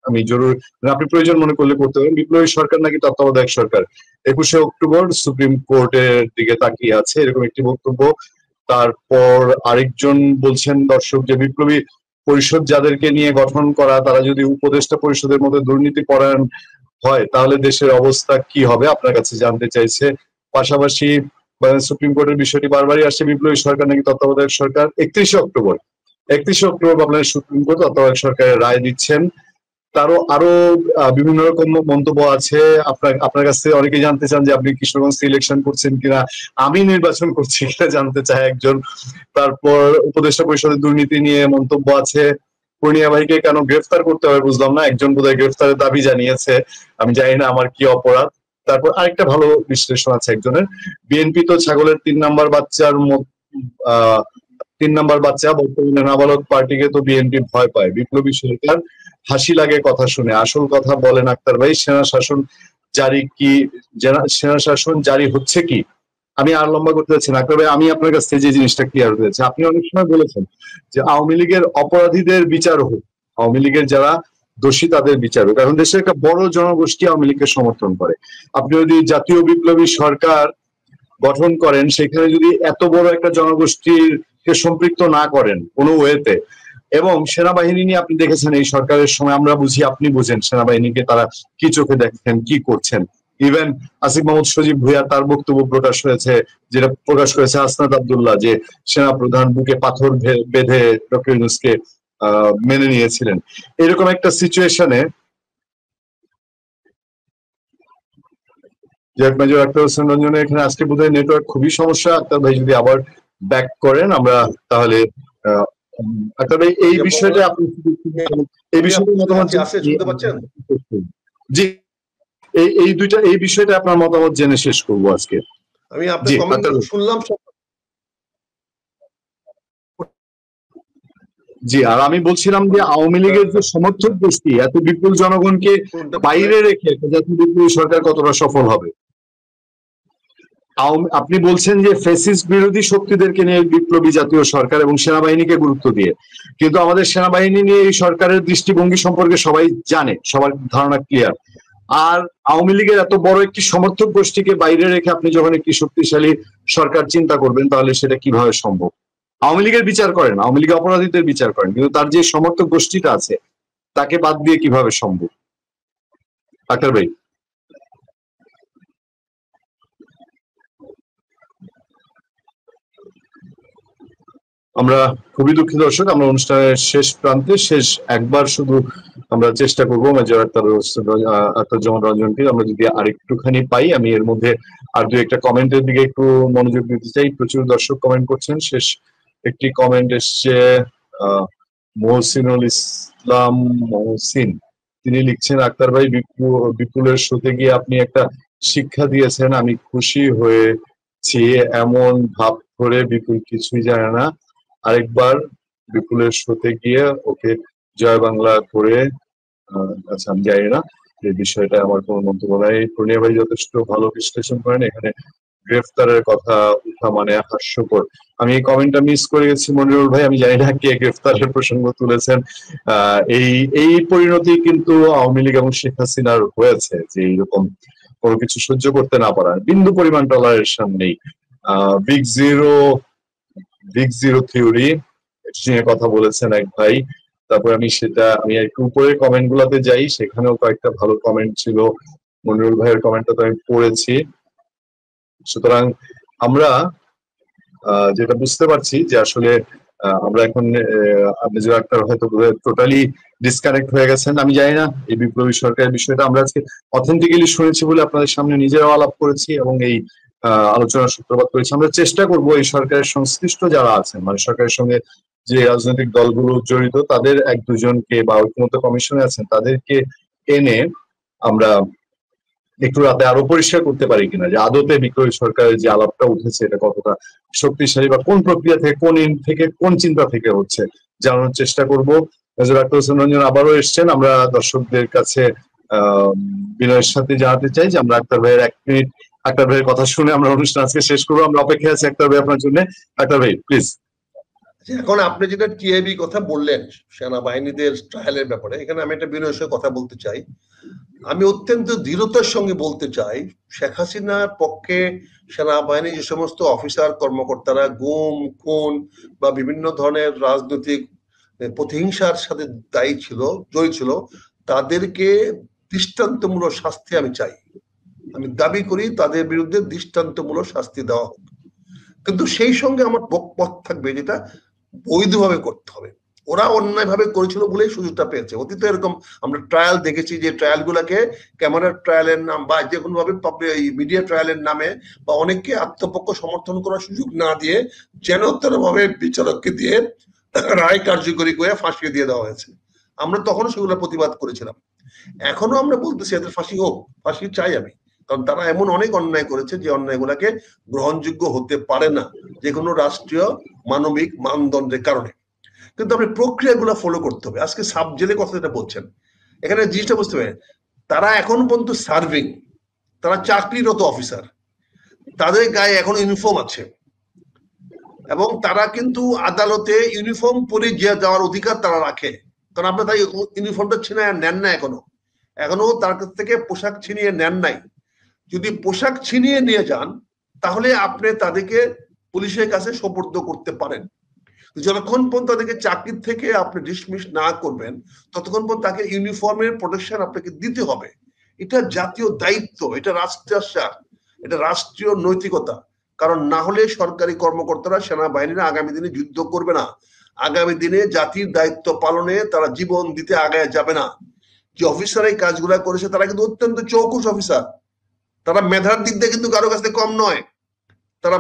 আমি জরুরি, আপনি প্রয়োজন মনে করলে করতে পারেন। বিপ্লবী সরকার নাকি তত্ত্বাবধায়ক সরকার, 21শে অক্টোবর সুপ্রিম কোর্টের দিকে তাকিয়ে আছে, এরকম একটি বক্তব্য। তারপর আরেকজন বলছেন দর্শক যে বিপ্লবী পরিষদ যাদেরকে নিয়ে গঠন করা, তারা যদি উপদেষ্টা পরিষদের মধ্যে দুর্নীতি পরায়ণ হয় তাহলে দেশের অবস্থা কি হবে, আপনার কাছে জানতে চাইছে। পাশাপাশি সুপ্রিম কোর্টের বিষয়টি বারবারই আসছে, বিপ্লবী সরকার নাকি তত্ত্বাবধায়ক সরকার। 31শে অক্টোবর আপনার সুপ্রিম কোর্ট তত্ত্বাবধায়ক সরকারের রায় দিচ্ছেন। আরো বিভিন্ন রকম মন্তব্য আছে। আপনার কাছ থেকে অনেকেই জানতে চান যে আপনি কিশোরগঞ্জ ইলেকশন করছেন কিনা, আমি নির্বাচন করছি কিনা জানতে চায় একজন। তারপর উপদেষ্টা পরিষদের দুর্নীতি নিয়ে মন্তব্য আছে। পূর্ণিয়া ভাইকে কেন গ্রেফতার করতে হবে বুঝলাম না, একজন বোধহয় গ্রেফতারের দাবি জানিয়েছে, আমি জানি না আমার কি অপরাধ। তারপর আরেকটা ভালো বিশ্লেষণ আছে একজনের, বিএনপি তো ছাগলের 3 নাম্বার বাচ্চার 3 নাম্বার বাচ্চা। বর্তমানে নাবালক পার্টিকে তো বিএনপি ভয় পায়। বিপ্লবী সরকার হাসি লাগে কথা শুনে, আসল কথা বলেন আক্তার ভাই। সেনা শাসন জারি হচ্ছে কি? আমি আর লম্বা করতে চাচ্ছি না আক্তার ভাই, আমি আপনার কাছ থেকে যে জিনিসটা ক্লিয়ার হয়েছে, আপনি অনেক সময় বলেছেন যে আওয়ামী লীগের অপরাধীদের বিচার হোক, আওয়ামী লীগের যারা দোষী তাদের বিচার হোক। এখন দেশের একটা বড় জনগোষ্ঠী আওয়ামী লীগকে সমর্থন করে। আপনি যদি জাতীয় বিপ্লবী সরকার গঠন করেন, সেখানে যদি এত বড় একটা জনগোষ্ঠীকে সম্পৃক্ত না করেন কোনো ওয়েতে, এবং সেনাবাহিনী নিয়ে আপনি দেখেছেন এই সরকারের সময়, আমরা বুঝি আপনি বুঝেন সেনাবাহিনীকে তারা কি চোখে দেখছেন, কি করছেন। ইভেন আসিফ মাহমুদ সজীব ভুইয়া তার বক্তব্য প্রকাশ হয়েছে, যেটা প্রকাশ করেছে হাসনাত আব্দুল্লাহ, যে সেনা প্রধান বুকে পাথর বেঁধে ডক্টর ইউনূসকে মেনে নিয়েছিলেন। এরকম একটা সিচুয়েশনে মেজর আক্তার হোসেন রঞ্জনের এখানে আজকে বোধহয় নেটওয়ার্ক খুবই সমস্যা। আক্তার ভাই যদি আবার ব্যাক করেন আমরা তাহলে আক্তার ভাই এই বিষয়টা আপনি এই বিষয়টা মতামত শুনতে পাচ্ছেন? জি, এই বিষয়টা আপনার মতামত জেনে শেষ করব আজকে। আমি আপনার কমেন্ট শুনলাম। জি, আর আমি বলছিলাম যে আওয়ামী লীগের যে সমর্থক গোষ্ঠী এত বিপুল জনগণকে বাইরে রেখে জাতীয় বিপ্লবী সরকার কতটা সফল হবে। আপনি বলছেন যে ফ্যাসিস্ট বিরোধী শক্তিদেরকে নিয়ে বিপ্লবী জাতীয় সরকার এবং সেনাবাহিনীকে গুরুত্ব দিয়ে, কিন্তু আমাদের সেনাবাহিনী নিয়ে এই সরকারের দৃষ্টিভঙ্গি সম্পর্কে সবাই জানে, সবার ধারণা ক্লিয়ার। আর আওয়ামী লীগের এত বড় একটি সমর্থক গোষ্ঠীকে বাইরে রেখে আপনি যখন একটি শক্তিশালী সরকার চিন্তা করবেন, তাহলে সেটা কিভাবে সম্ভব? আওয়ামী লীগের বিচার করেন, আওয়ামী লীগের অপরাধীদের বিচার করেন, কিন্তু তার যে সমর্থক গোষ্ঠীটা আছে তাকে বাদ দিয়ে কিভাবে সম্ভব? আক্তার ভাই। আমরা খুবই দুঃখিত দর্শক, আমরা অনুষ্ঠানের শেষ প্রান্তে, শেষ একবার শুধু আমরা চেষ্টা করবো মেজর আখতারুজ্জামান রঞ্জনকে আমরা যদি আরেকটুখানি পাই। আমি এর মধ্যে আর দু একটা কমেন্টের দিকে একটু মনোযোগ দিতে চাই। প্রচুর দর্শক কমেন্ট করছেন। শেষ একটি কমেন্ট এসছে মহসিনুল ইসলাম মহসিন, তিনি লিখছেন আক্তার ভাই বিপুলের শোতে গিয়ে আপনি একটা শিক্ষা দিয়েছেন, আমি খুশি হয়েছি। এমন ভাব করে বিপুল কিছুই জানে না, আরেকবার বিপুলের শোতে গিয়ে ওকে জয় বাংলা করে। আচ্ছা, আমি জানি না এই বিষয়টা, আমার কোনো মন্তব্য নাই। পূর্ণিয়া ভাই যথেষ্ট ভালো বিশ্লেষণ করেন। এখানে গ্রেফতারের কথা উঠা মানে হাস্যকর। আমি এই কমেন্টটা মিস করে গেছি মনিরুল ভাই, আমি জানি না কে গ্রেফতারের প্রসঙ্গ তুলেছেন। এই পরিণতি কিন্তু আওয়ামী লীগ এবং শেখ হাসিনার হয়েছে, যে এইরকম কোনো কিছু সহ্য করতে না পারার বিন্দু পরিমাণ টলারের সামনেই বিগ জিরো থিওরি নিয়ে কথা বলেছেন এক ভাই। তারপর আমি একটু উপরের কমেন্ট গুলাতে যাই, সেখানেও কয়েকটা ভালো কমেন্ট ছিল। মনিরুল ভাইয়ের কমেন্টটা তো আমি পড়েছি। সুতরাং আমরা যেটা বুঝতে পারছি যে আসলে আমরা এখন মেজর আক্তার হয়তো টোটালি ডিসকানেক্ট হয়ে গেছেন। আমি জানি না এই বিপ্লবী সরকারের বিষয়টা আমরা আজকে অথেন্টিক্যালি শুনেছি বলে আপনাদের সামনে নিজেরাও আলাপ করেছি এবং এই আলোচনার সূত্রপাত করেছি। আমরা চেষ্টা করব এই সরকারের সংশ্লিষ্ট যারা আছেন, মানে সরকারের সঙ্গে যে রাজনৈতিক দলগুলো জড়িত, তাদের এক দুজনকে বা ঐক্যমত্য কমিশনে আছেন তাদেরকে এনে আমরা একটু রাতে আরো পরিষ্কার করতে পারি কিনা যে আদতে বিপ্লবী সরকারের যে আলাপটা উঠেছে এটা কতটা শক্তিশালী, বা কোন প্রক্রিয়া থেকে, কোন চিন্তা থেকে হচ্ছে, জানানোর চেষ্টা করব। মেজর আখতার হোসেন রঞ্জন আবারও এসছেন। আমরা দর্শকদের কাছে বিনয়ের সাথে জানাতে চাই যে আমরা আক্তার ভাইয়ের কথা শুনে আমরা অনুষ্ঠান আজকে শেষ করবো। আমরা অপেক্ষায় আছি আক্তার ভাই আপনার জন্য। আক্তার ভাই প্লিজ। এখন আপনি যেটা টিআইবি কথা বললেন সেনাবাহিনীদের ট্রায়ালের ব্যাপারে, এখানে আমি একটা বিনয়ের সাথে কথা বলতে চাই। আমি অত্যন্ত দৃঢ়তার সঙ্গে বলতে চাই, শেখ হাসিনার পক্ষে সেনাবাহিনী যে সমস্ত অফিসার কর্মকর্তারা গুম, খুন বা বিভিন্ন ধরনের রাজনৈতিক প্রতিহিংসার সাথে জড়িত ছিল, তাদেরকে দৃষ্টান্তমূলক শাস্তি আমি চাই। আমি দাবি করি তাদের বিরুদ্ধে দৃষ্টান্তমূলক শাস্তি দেওয়া হোক, কিন্তু সেই সঙ্গে আমার পথ থাকবে যেটা বৈধভাবে করতে হবে। ওরা অন্যায়ভাবে করেছিল বলেই সুযোগটা পেয়েছে। অতীতে এরকম আমরা ট্রায়াল দেখেছি, যে ট্রায়াল গুলাকে ক্যামেরার ট্রায়ালের নাম বা যে কোনো ভাবে মিডিয়া ট্রায়ালের নামে বা অনেককে আত্মপক্ষ সমর্থন করার সুযোগ না দিয়ে যেনতেন ভাবে বিচারককে দিয়ে রায় কার্যকরী করে ফাঁসিয়ে দিয়ে দেওয়া হয়েছে। আমরা তখনও সেগুলো প্রতিবাদ করেছিলাম। এখনো আমরা বলতেছি এদের ফাঁসি হোক, ফাঁসি চাই আমি, কারণ তারা এমন অনেক অন্যায় করেছে যে অন্যায়গুলোকে গ্রহণযোগ্য হতে পারে না যে কোনো রাষ্ট্রীয় মানবিক মানদণ্ডের কারণে। কিন্তু আপনি প্রক্রিয়াগুলো ফলো করতে হবে। আজকে সাব জেলের কথা যেটা বলছেন, এখানে জিনিসটা বুঝতে হবে, তারা এখন পর্যন্ত সার্ভিং, তারা চাকরিরত অফিসার, তাদের গায়ে এখন ইউনিফর্ম আছে এবং তারা কিন্তু আদালতে ইউনিফর্ম পরে যাওয়ার অধিকার তারা রাখে। কারণ আপনার তাই ইউনিফর্মটা ছিনিয়ে নেন না, এখনো তার কাছ থেকে পোশাক ছিনিয়ে নেন নাই। যদি পোশাক ছিনিয়ে নিয়ে যান তাহলে আপনি তাদেরকে পুলিশের কাছে সোপর্দ করতে পারেন। যতক্ষণ পর্যন্ত তাদেরকে চাকরি থেকে আপনি ডিসমিস না করবেন ততক্ষণ পর্যন্ত তাকে ইউনিফর্মের প্রোটেকশন আপনাকে দিতে হবে। এটা জাতীয় দায়িত্ব, এটা রাষ্ট্রাশ্বাস, এটা রাষ্ট্রীয় নৈতিকতা। কারণ না হলে সরকারি কর্মকর্তারা, সেনাবাহিনীরা আগামী দিনে যুদ্ধ করবে না, আগামী দিনে জাতির দায়িত্ব পালনে তারা জীবন দিতে আগায় যাবে না। যে অফিসার এই কাজগুলা করেছে তারা কিন্তু অত্যন্ত চৌকুশ অফিসার, তারা মেধার দিক দিয়ে কিন্তু কারো কাছে কম নয়, তারা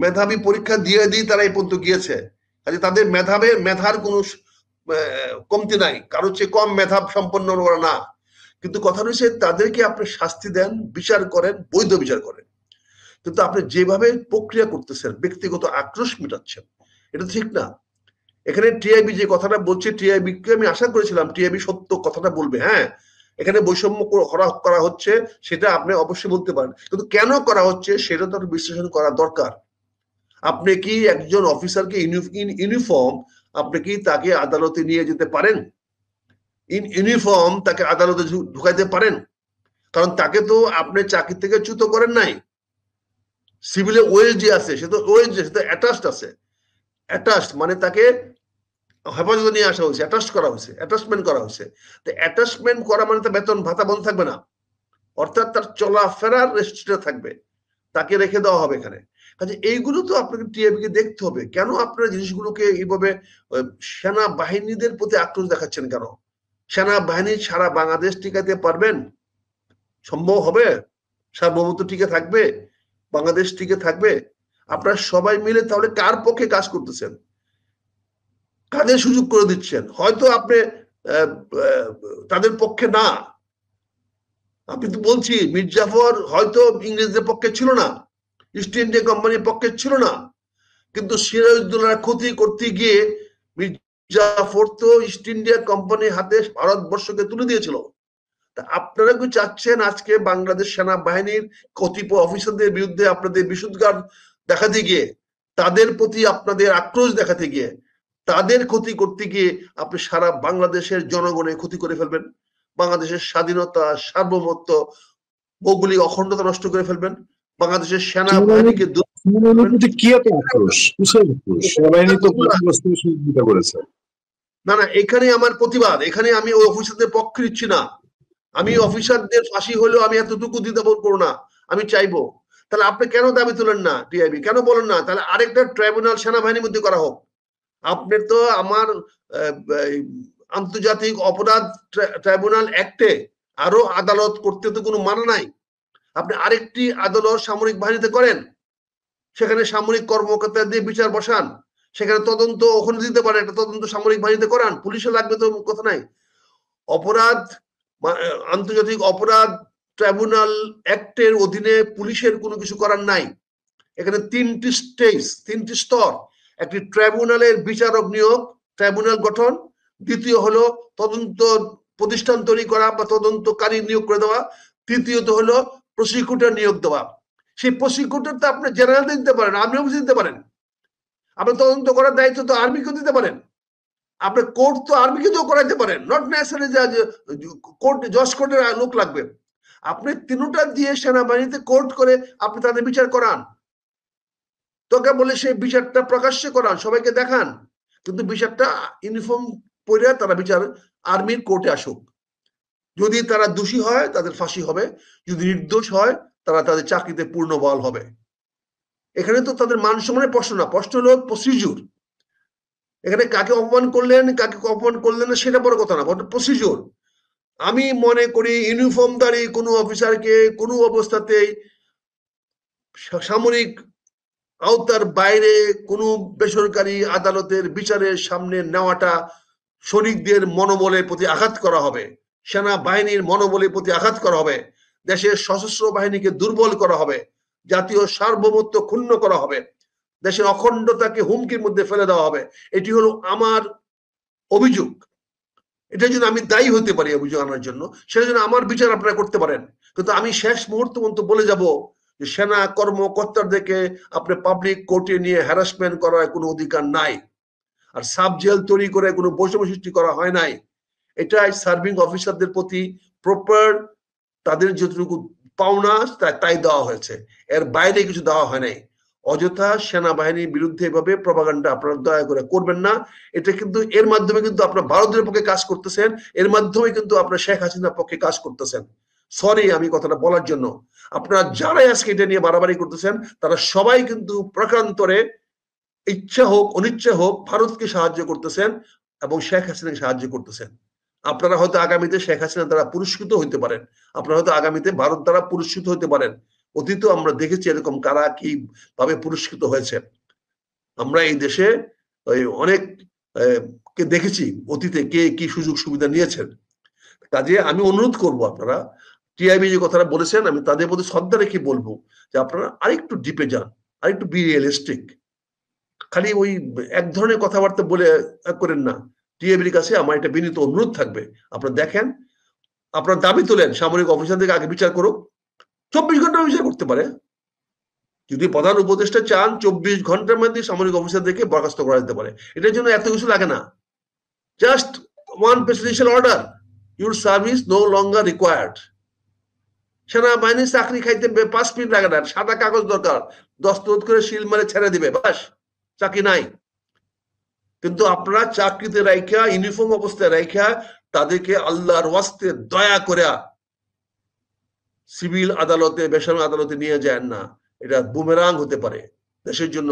মেধাবী পরীক্ষা দিয়ে তারা এই পর্যন্ত গিয়েছে। কাজে তাদের মেধার কোনো কমতি নাই, কারোর চেয়ে কম মেধা সম্পন্ন ওরা না। কিন্তু কথা রয়েছে তাদেরকে আপনি শাস্তি দেন, বিচার করেন, বৈধ বিচার করেন, কিন্তু আপনি যেভাবে প্রক্রিয়া করতেছেন, ব্যক্তিগত আক্রোশ মেটাচ্ছেন, এটা ঠিক না। এখানে টিআইবি যে কথাটা বলছে, টিআইবি কে আমি আশা করেছিলাম টিআইবি সত্য কথাটা বলবে। হ্যাঁ, এখানে বৈষম্য করা হচ্ছে সেটা আপনি অবশ্যই বলতে পারেন, কিন্তু কেন করা হচ্ছে সেটা তো বিশ্লেষণ করা দরকার। আপনি কি একজন অফিসারকে ইউনিফর্ম আপনি কি তাকে আদালতে নিয়ে যেতে পারেন? ইউনিফর্ম তাকে আদালতে ঢুকাইতে পারেন? কারণ তাকে তো আপনি চাকরি থেকে চ্যুত করেন নাই। সিভিলে ওয়েজ যে আছে সে তো ওয়েজ, সে তো অ্যাটাচড আছে। অ্যাটাচড মানে তাকে হেফাজতে নিয়ে আসা হয়েছে, অ্যাটাচ করা হয়েছে, অ্যাটাচমেন্ট করা হয়েছে। তো অ্যাটাচমেন্ট করা মানে তো বেতন ভাতা বন্ধ থাকবে না, অর্থাৎ তার চলাফেরার রেস্ট্রিক্টেড থাকবে, তাকে রেখে দেওয়া হবে এখানে। কাজে এইগুলো তো আপনাকে টিআইবি কে দেখতে হবে। কেন আপনারা জিনিসগুলোকে এইভাবে সেনাবাহিনীদের প্রতি আক্রোশ দেখাচ্ছেন কেন? সেনাবাহিনী সারা বাংলাদেশ টিকাতে পারবেন? সম্ভব হবে? সার্বভৌমত্ব টিকে থাকবে? বাংলাদেশ টিকে থাকবে? আপনারা সবাই মিলে তাহলে কার পক্ষে কাজ করতেছেন? কাদের সুযোগ করে দিচ্ছেন? হয়তো আপনি তাদের পক্ষে না। আপনি তো বলছি মীর জাফর হয়তো ইংরেজদের পক্ষে ছিল না, ইস্ট ইন্ডিয়া কোম্পানির পক্ষে ছিল না, কিন্তু সিরাজউদ্দৌলার ক্ষতি করতে গিয়ে মীর জাফর তো ইস্ট ইন্ডিয়া কোম্পানির হাতে ভারতবর্ষকে তুলে দিয়েছিল। তা আপনারা কি চাচ্ছেন আজকে বাংলাদেশ সেনাবাহিনীর কতিপয় অফিসারদের বিরুদ্ধে আপনাদের বিশুদ্ধার দেখাতে গিয়ে, তাদের প্রতি আপনাদের আক্রোশ দেখাতে গিয়ে, তাদের ক্ষতি করতে গিয়ে আপনি সারা বাংলাদেশের জনগণের ক্ষতি করে ফেলবেন, বাংলাদেশের স্বাধীনতা, সার্বভৌমত্ব, ভৌগোলিক অখণ্ডতা নষ্ট করে ফেলবেন, বাংলাদেশের সেনাবাহিনীকে না না, এখানে আমার প্রতিবাদ। এখানে আমি ওই অফিসারদের পক্ষে নিচ্ছি না। আমি অফিসারদের ফাঁসি হলেও আমি এতটুকু দিতে পারবো না, আমি চাইবো। তাহলে আপনি কেন দাবি তুলেন না? টিআইবি কেন বলেন না তাহলে আরেকটা ট্রাইব্যুনাল সেনাবাহিনীর মধ্যে করা হোক? আপনি তো আমার আন্তর্জাতিক অপরাধ ট্রাইব্যুনাল অ্যাক্টে আরো আদালত করতে তো কোনো মানা নাই। আপনি আরেকটি আদালত সামরিক বাহিনীতে করেন, সেখানে সামরিক কর্মকর্তা দিয়ে বিচার বসান, সেখানে তদন্ত ওখানে দিতে পারেন, একটা তদন্ত সামরিক বাহিনীতে করান, পুলিশে লাগবে তো কথা নাই। অপরাধ আন্তর্জাতিক অপরাধ ট্রাইব্যুনাল অ্যাক্টের অধীনে পুলিশের কোনো কিছু করার নাই। এখানে তিনটি স্টেজ, তিনটি স্তর। একটি ট্রাইব্যুনালের বিচারক নিয়োগ, ট্রাইব্যুনাল গঠন, দ্বিতীয় হলো তদন্ত প্রতিষ্ঠান তৈরি করা বা তদন্তকারী নিয়োগ করে দেওয়া, তৃতীয়ত হলো প্রসিকিউটর নিয়োগ দেওয়া। সেই প্রসিকিউটর তো আপনি জেনারেল দিতে পারেন, আর্মি অফিসে দিতে পারেন, আপনি তদন্ত করার দায়িত্ব তো আর্মিকেও দিতে পারেন, আপনি কোর্ট তো আর্মিকে তো করাইতে পারেন, নট নেসেসারি কোর্ট জজ কোর্টের লোক লাগবে। আপনি তিনটা দিয়ে সেনাবাহিনীতে কোর্ট করে আপনি তাদের বিচার করান, তোকে বলে সেই বিচারটা প্রকাশ্যে করান, সবাইকে দেখান, কিন্তু বিচারটা ইউনিফর্ম পরে তারা বিচার আর্মির কোর্টে আসুক। যদি তারা দোষী হয় তাদের ফাঁসি হবে, যদি নির্দোষ হয় তারা তাদের চাকরিতে পূর্ণ বহাল হবে। এখানে তো তাদের মান সম্মানের প্রশ্ন না, প্রশ্ন হলো প্রসিডিউর। এখানে কাকে অপমান করলেন কাকে অপমান করলেন না সেটা বড় কথা না, প্রসিডিউর। আমি মনে করি ইউনিফর্মধারী কোনো অফিসারকে কোনো অবস্থাতেই সামরিক আওতার বাইরে কোনো বেসরকারি আদালতের বিচারের সামনে নেওয়াটা সৈনিকদের মনোবলের প্রতি আঘাত করা হবে, সেনাবাহিনীর মনোবলের প্রতি আঘাত করা হবে। দেশের সশস্ত্র বাহিনীকে দুর্বল করা হবে, জাতীয় সার্বভৌমত্ব ক্ষুণ্ণ করা হবে, দেশের অখণ্ডতাকে হুমকির মধ্যে ফেলে দেওয়া হবে। এটি হলো আমার অভিযোগ। এটার জন্য আমি দায়ী হতে পারি অভিযোগ আনার জন্য, সেটার জন্য আমার বিচার আপনারা করতে পারেন। কিন্তু আমি শেষ মুহূর্ত পর্যন্ত বলে যাব যে সেনা কর্মকর্তাদেরকে আপনি পাবলিক কোর্টে নিয়ে হ্যারাসমেন্ট করার কোনো অধিকার নাই। আর সাব জেল তৈরি করে কোনো বৈষম্য সৃষ্টি করা হয় নাই। এটাই সার্ভিং অফিসারদের প্রতি প্রপার তাদের যতটুকু পাওনা তাই দেওয়া হয়েছে, এর বাইরে কিছু দেওয়া হয় নাই। অযথা সেনাবাহিনীর বিরুদ্ধে এভাবে প্রপাগান্ডা আপনারা দয়া করে করবেন না। এটা কিন্তু এর মাধ্যমে কিন্তু আপনার ভারতের পক্ষে কাজ করতেছেন, এর মাধ্যমে কিন্তু আপনার শেখ হাসিনার পক্ষে কাজ করতেছেন। সরি আমি কথাটা বলার জন্য। আপনারা যারাই আজকে এটা নিয়ে বাড়াবাড়ি করতেছেন তারা সবাই কিন্তু প্রকারান্তরে ইচ্ছা হোক অনিচ্ছা হোক ভারতকে সাহায্য করতেছেন এবং শেখ হাসিনাকে সাহায্য করতেছেন। আপনারা হয়তো আগামীতে শেখ হাসিনা দ্বারা পুরস্কৃত হইতে পারেন, আপনারা হয়তো আগামীতে ভারত দ্বারা পুরস্কৃত হইতে পারেন। অতীতে আমরা দেখেছি এরকম কারা কি ভাবে পুরস্কৃত হয়েছে। আমরা এই দেশে অনেক কে দেখেছি অতীতে কে কি সুযোগ সুবিধা নিয়েছেন। কাজে আমি অনুরোধ করব, আপনারা টিআইবি যে কথাটা বলেছেন আমি তাদের প্রতি শ্রদ্ধা রেখে বলবো যে আপনারা আরেকটু ডিপে যান, আরেকটু বি রিয়েলিস্টিক। খালি ওই এক ধরনের কথাবার্তা বলে করেন না। টিআইবির কাছে আমার একটা বিনীত অনুরোধ থাকবে, আপনারা দেখেন, আপনার দাবি তোলেন সামরিক অফিসারদেরকে আগে বিচার করুক। 24 ঘন্টা বিচার করতে পারে। যদি প্রধান উপদেষ্টা চান 24 ঘন্টার মধ্যে সামরিক অফিসারদেরকে বরখাস্ত করা যেতে পারে। এটার জন্য এত কিছু লাগে না, just one presidential order, your service no longer required. সেনাবাহিনীর চাকরি খাইতে 5 মিনিট লাগে না, সাদা কাগজ দরকার, দস্তখত করে সিল মারে ছেড়ে দিবে, বাস, চাকরি নাই। কিন্তু আপনারা চাকরিতে রাইখা ইউনিফর্ম অবস্থায় রাইখা তাদেরকে আল্লাহর ওয়াস্তে দয়া করে সিভিল আদালতে বেসামরিক আদালতে নিয়ে যায় না। এটা বুমেরাং হতে পারে, দেশের জন্য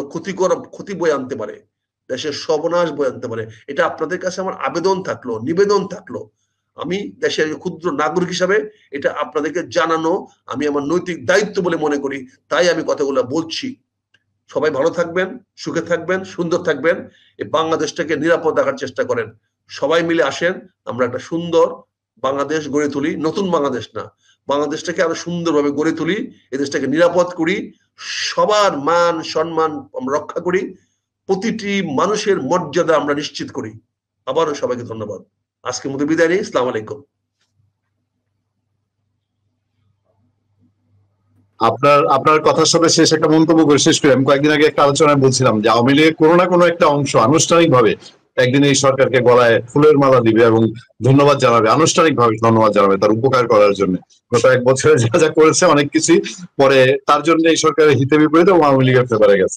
ক্ষতি বয়ে আনতে পারে, দেশের সর্বনাশ বয়ে আনতে পারে। এটা আপনাদের কাছে আমার আবেদন থাকলো, নিবেদন থাকলো। আমি দেশের ক্ষুদ্র নাগরিক হিসাবে এটা আপনাদেরকে জানানো আমি আমার নৈতিক দায়িত্ব বলে মনে করি, তাই আমি কথাগুলো বলছি। সবাই ভালো থাকবেন, সুখে থাকবেন, সুন্দর থাকবেন, এই বাংলাদেশটাকে নিরাপদ রাখার চেষ্টা করেন। সবাই মিলে আসেন, আমরা একটা সুন্দর বাংলাদেশ গড়ে তুলি। নতুন বাংলাদেশ না, বাংলাদেশটাকে আরো সুন্দরভাবে গড়ে তুলি, এই দেশটাকে নিরাপদ করি, সবার মান সম্মান আমরা রক্ষা করি, প্রতিটি মানুষের মর্যাদা আমরা নিশ্চিত করি। আবারও সবাইকে ধন্যবাদ। আজকের মতো বিদায় নিই। আসসালামু আলাইকুম। আপনার কথার সাথে শেষ একটা মন্তব্য করে শেষ করি। আমি কয়েকদিন আগে একটা আলোচনায় বলছিলাম যে আওয়ামী লীগের কোনো না কোনো একটা অংশ আনুষ্ঠানিক ভাবে একদিন এই সরকারকে গলায় ফুলের মালা দিবে এবং ধন্যবাদ জানাবে, আনুষ্ঠানিক ভাবে ধন্যবাদ জানাবে তার উপকার করার জন্য। গত 1 বছরে যা যা করেছে অনেক কিছুই পরে তার জন্য এই সরকারের হিতে বিপরীতে আওয়ামী লীগের ফেভারে গেছে।